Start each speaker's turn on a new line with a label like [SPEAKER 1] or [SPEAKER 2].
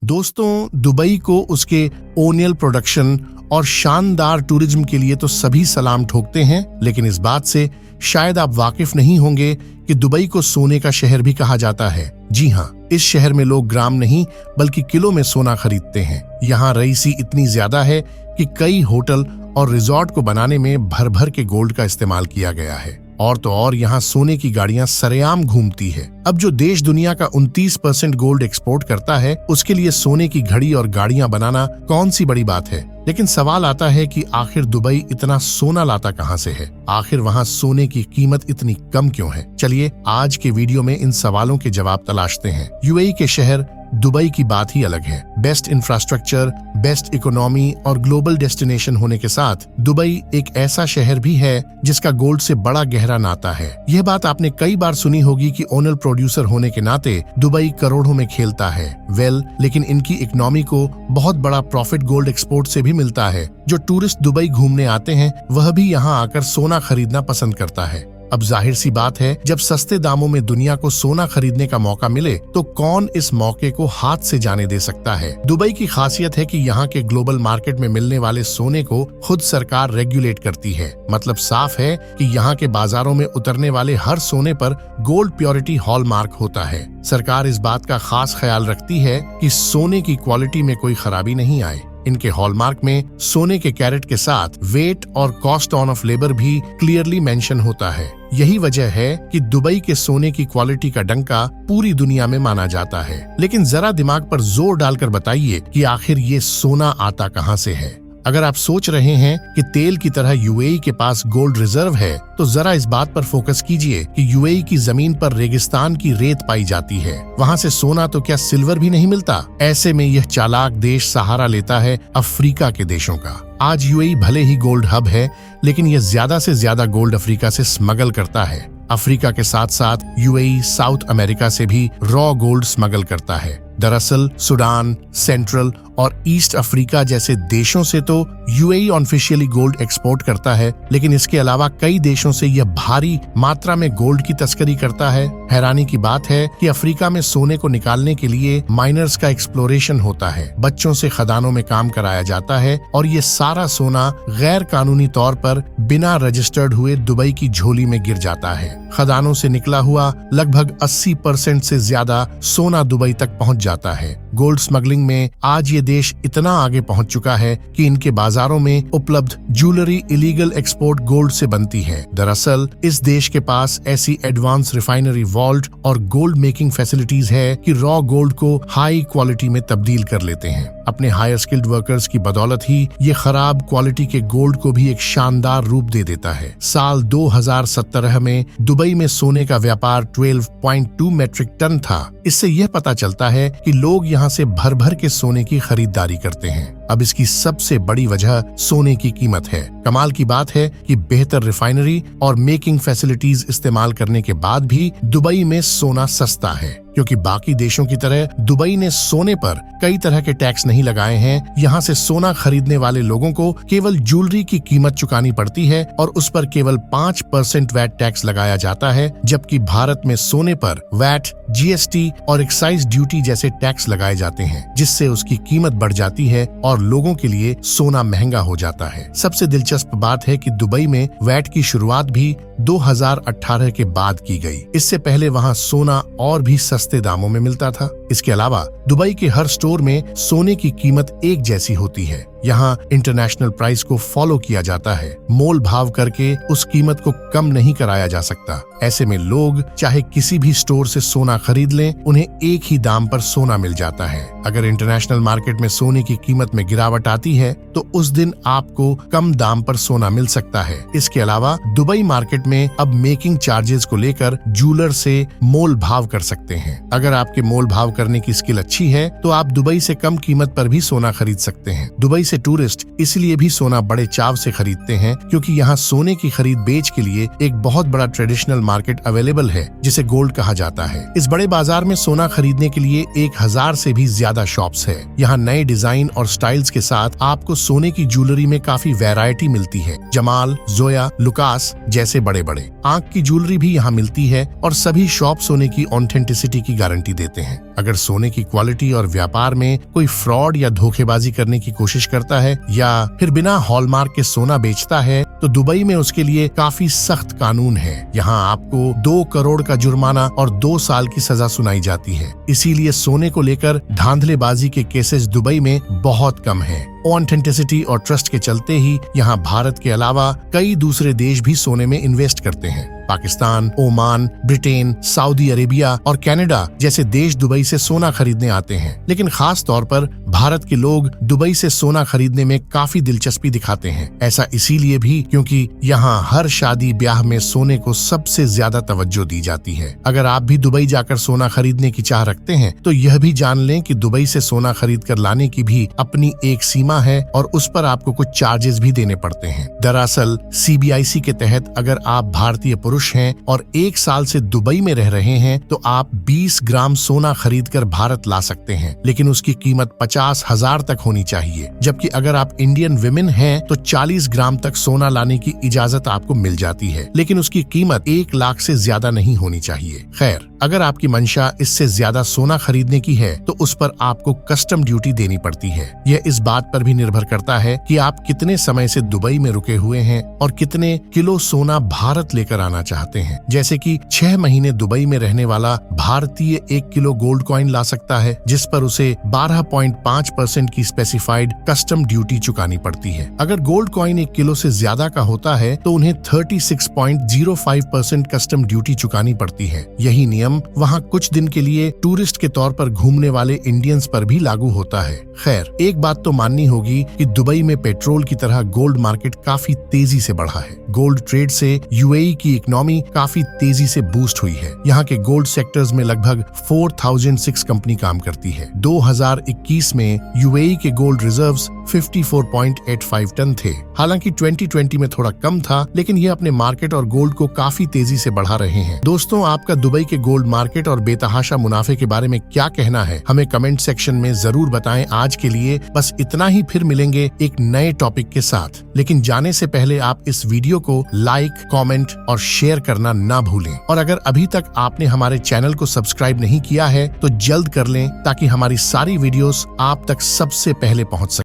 [SPEAKER 1] दोस्तों, दुबई को उसके ओनियल प्रोडक्शन और शानदार टूरिज्म के लिए तो सभी सलाम ठोकते हैं, लेकिन इस बात से शायद आप वाकिफ नहीं होंगे कि दुबई को सोने का शहर भी कहा जाता है। जी हाँ, इस शहर में लोग ग्राम नहीं बल्कि किलो में सोना खरीदते हैं। यहाँ रईसी इतनी ज्यादा है कि कई होटल और रिजॉर्ट को बनाने में भर भर के गोल्ड का इस्तेमाल किया गया है। और तो और यहाँ सोने की गाड़ियां सरेआम घूमती है। अब जो देश दुनिया का 29% गोल्ड एक्सपोर्ट करता है, उसके लिए सोने की घड़ी और गाड़ियां बनाना कौन सी बड़ी बात है। लेकिन सवाल आता है कि आखिर दुबई इतना सोना लाता कहां से है? आखिर वहां सोने की कीमत इतनी कम क्यों है? चलिए आज के वीडियो में इन सवालों के जवाब तलाशते हैं। यूएई के शहर दुबई की बात ही अलग है। बेस्ट इंफ्रास्ट्रक्चर, बेस्ट इकोनॉमी और ग्लोबल डेस्टिनेशन होने के साथ दुबई एक ऐसा शहर भी है जिसका गोल्ड से बड़ा गहरा नाता है। यह बात आपने कई बार सुनी होगी कि ओनल प्रोड्यूसर होने के नाते दुबई करोड़ों में खेलता है। लेकिन इनकी इकोनॉमी को बहुत बड़ा प्रॉफिट गोल्ड एक्सपोर्ट से भी मिलता है। जो टूरिस्ट दुबई घूमने आते हैं वह भी यहाँ आकर सोना खरीदना पसंद करता है। अब जाहिर सी बात है, जब सस्ते दामों में दुनिया को सोना खरीदने का मौका मिले तो कौन इस मौके को हाथ से जाने दे सकता है। दुबई की खासियत है कि यहाँ के ग्लोबल मार्केट में मिलने वाले सोने को खुद सरकार रेगुलेट करती है। मतलब साफ है कि यहाँ के बाजारों में उतरने वाले हर सोने पर गोल्ड प्योरिटी हॉलमार्क होता है। सरकार इस बात का खास ख्याल रखती है कि सोने की क्वालिटी में कोई खराबी नहीं आए। इनके हॉलमार्क में सोने के कैरेट के साथ वेट और कॉस्ट ऑन ऑफ लेबर भी क्लियरली मेंशन होता है। यही वजह है कि दुबई के सोने की क्वालिटी का डंका पूरी दुनिया में माना जाता है। लेकिन जरा दिमाग पर जोर डालकर बताइए कि आखिर ये सोना आता कहां से है। अगर आप सोच रहे हैं कि तेल की तरह यूएई के पास गोल्ड रिजर्व है, तो जरा इस बात पर फोकस कीजिए कि यूएई की जमीन पर रेगिस्तान की रेत पाई जाती है। वहाँ से सोना तो क्या सिल्वर भी नहीं मिलता। ऐसे में यह चालाक देश सहारा लेता है अफ्रीका के देशों का। आज यूएई भले ही गोल्ड हब है, लेकिन यह ज्यादा से ज्यादा गोल्ड अफ्रीका से स्मगल करता है। अफ्रीका के साथ साथ यूएई साउथ अमेरिका से भी रॉ गोल्ड स्मगल करता है। दरअसल सूडान, सेंट्रल और ईस्ट अफ्रीका जैसे देशों से तो यूएई ऑफिशियली गोल्ड एक्सपोर्ट करता है, लेकिन इसके अलावा कई देशों से यह भारी मात्रा में गोल्ड की तस्करी करता है। हैरानी की बात है कि अफ्रीका में सोने को निकालने के लिए माइनर्स का एक्सप्लोरेशन होता है। बच्चों से खदानों में काम कराया जाता है और ये सारा सोना गैर कानूनी तौर पर बिना रजिस्टर्ड हुए दुबई की झोली में गिर जाता है। खदानों से निकला हुआ लगभग 80% से ज्यादा सोना दुबई तक पहुंच जाता है। गोल्ड स्मगलिंग में आज ये देश इतना आगे पहुंच चुका है कि इनके बाजारों में उपलब्ध ज्वेलरी इलीगल एक्सपोर्ट गोल्ड से बनती है। दरअसल इस देश के पास ऐसी एडवांस रिफाइनरी वॉल्ट और गोल्ड मेकिंग फैसिलिटीज है कि रॉ गोल्ड को हाई क्वालिटी में तब्दील कर लेते हैं। अपने हायर स्किल्ड वर्कर्स की बदौलत ही ये खराब क्वालिटी के गोल्ड को भी एक शानदार रूप दे देता है। साल 2017 में दुबई में सोने का व्यापार 12.2 मेट्रिक टन था। इससे यह पता चलता है कि लोग यहाँ से भर भर के सोने की खरीदारी करते हैं। अब इसकी सबसे बड़ी वजह सोने की कीमत है। कमाल की बात है कि बेहतर रिफाइनरी और मेकिंग फैसिलिटीज इस्तेमाल करने के बाद भी दुबई में सोना सस्ता है, क्योंकि बाकी देशों की तरह दुबई ने सोने पर कई तरह के टैक्स नहीं लगाए हैं। यहाँ से सोना खरीदने वाले लोगों को केवल ज्वेलरी की कीमत चुकानी पड़ती है और उस पर केवल 5% वैट टैक्स लगाया जाता है, जबकि भारत में सोने पर वैट, जीएसटी और एक्साइज ड्यूटी जैसे टैक्स लगाए जाते हैं, जिससे उसकी कीमत बढ़ जाती है और लोगों के लिए सोना महंगा हो जाता है। सबसे दिलचस्प बात है कि दुबई में वैट की शुरुआत भी 2018 के बाद की गई। इससे पहले वहाँ सोना और भी सस्ते दामों में मिलता था। इसके अलावा दुबई के हर स्टोर में सोने की कीमत एक जैसी होती है। यहाँ इंटरनेशनल प्राइस को फॉलो किया जाता है। मोल भाव करके उस कीमत को कम नहीं कराया जा सकता। ऐसे में लोग चाहे किसी भी स्टोर से सोना खरीद लें, उन्हें एक ही दाम पर सोना मिल जाता है। अगर इंटरनेशनल मार्केट में सोने की कीमत में गिरावट आती है तो उस दिन आपको कम दाम पर सोना मिल सकता है। इसके अलावा दुबई मार्केट में अब मेकिंग चार्जेस को लेकर ज्वेलर से मोल भाव कर सकते हैं। अगर आपके मोल भाव करने की स्किल अच्छी है तो आप दुबई से कम कीमत पर भी सोना खरीद सकते हैं। दुबई से टूरिस्ट इसलिए भी सोना बड़े चाव से खरीदते हैं क्योंकि यहाँ सोने की खरीद बेच के लिए एक बहुत बड़ा ट्रेडिशनल मार्केट अवेलेबल है, जिसे गोल्ड कहा जाता है। इस बड़े बाजार में सोना खरीदने के लिए 1000 से भी ज्यादा शॉप्स है। यहाँ नए डिजाइन और स्टाइल्स के साथ आपको सोने की ज्वेलरी में काफी वैरायटी मिलती है। जमाल, जोया, लुकास जैसे बड़े बड़े आंख की ज्वेलरी भी यहाँ मिलती है और सभी शॉप सोने की ऑथेंटिसिटी की गारंटी देते हैं। अगर सोने की क्वालिटी और व्यापार में कोई फ्रॉड या धोखेबाजी करने की कोशिश करता है या फिर बिना हॉलमार्क के सोना बेचता है तो दुबई में उसके लिए काफी सख्त कानून है। यहाँ आपको 2 करोड़ का जुर्माना और 2 साल की सजा सुनाई जाती है। इसीलिए सोने को लेकर धांधलेबाजी के केसेस दुबई में बहुत कम हैं। ऑथेंटिसिटी और ट्रस्ट के चलते ही यहाँ भारत के अलावा कई दूसरे देश भी सोने में इन्वेस्ट करते हैं। Pakistan, Oman, Britain, Saudi Arabia और कनाडा जैसे देश दुबई से सोना खरीदने आते हैं, लेकिन खास तौर पर भारत के लोग दुबई से सोना खरीदने में काफी दिलचस्पी दिखाते हैं। ऐसा इसीलिए भी क्योंकि यहाँ हर शादी ब्याह में सोने को सबसे ज्यादा तवज्जो दी जाती है। अगर आप भी दुबई जाकर सोना खरीदने की चाह रखते हैं तो यह भी जान लें कि दुबई से सोना खरीद कर लाने की भी अपनी एक सीमा है और उस पर आपको कुछ चार्जेस भी देने पड़ते हैं। दरअसल CBIC के तहत अगर आप भारतीय पुरुष हैं और 1 साल से दुबई में रह रहे हैं तो आप 20 ग्राम सोना खरीद कर भारत ला सकते हैं, लेकिन उसकी कीमत 50,000 तक होनी चाहिए। जबकि अगर आप इंडियन विमेन हैं तो 40 ग्राम तक सोना लाने की इजाजत आपको मिल जाती है, लेकिन उसकी कीमत 1 लाख से ज्यादा नहीं होनी चाहिए। खैर, अगर आपकी मंशा इससे ज्यादा सोना खरीदने की है तो उस पर आपको कस्टम ड्यूटी देनी पड़ती है। यह इस बात पर भी निर्भर करता है कि आप कितने समय से दुबई में रुके हुए हैं और कितने किलो सोना भारत लेकर आना चाहते हैं। जैसे कि 6 महीने दुबई में रहने वाला भारतीय 1 किलो गोल्ड कॉइन ला सकता है, जिस पर उसे 12.5% की स्पेसिफाइड कस्टम ड्यूटी चुकानी पड़ती है। अगर गोल्ड कॉइन 1 किलो से ज्यादा का होता है तो उन्हें 36.05% कस्टम ड्यूटी चुकानी पड़ती है। यही नियम वहाँ कुछ दिन के लिए टूरिस्ट के तौर पर घूमने वाले इंडियंस पर भी लागू होता है। खैर, एक बात तो माननी होगी कि दुबई में पेट्रोल की तरह गोल्ड मार्केट काफी तेजी से बढ़ा है। गोल्ड ट्रेड से UAE की इकोनॉमी काफी तेजी से बूस्ट हुई है। यहाँ के गोल्ड सेक्टर्स में लगभग 4006 कंपनी काम करती है। 2021 में UAE के गोल्ड रिजर्व्स 54.85 टन थे। हालांकि 2020 में थोड़ा कम था, लेकिन ये अपने मार्केट और गोल्ड को काफी तेजी से बढ़ा रहे हैं। दोस्तों, आपका दुबई के गोल्ड मार्केट और बेतहाशा मुनाफे के बारे में क्या कहना है, हमें कमेंट सेक्शन में जरूर बताएं। आज के लिए बस इतना ही, फिर मिलेंगे एक नए टॉपिक के साथ। लेकिन जाने से पहले आप इस वीडियो को लाइक, कमेंट और शेयर करना ना भूलें। और अगर अभी तक आपने हमारे चैनल को सब्सक्राइब नहीं किया है तो जल्द कर लें, ताकि हमारी सारी वीडियोस आप तक सबसे पहले पहुंच सके।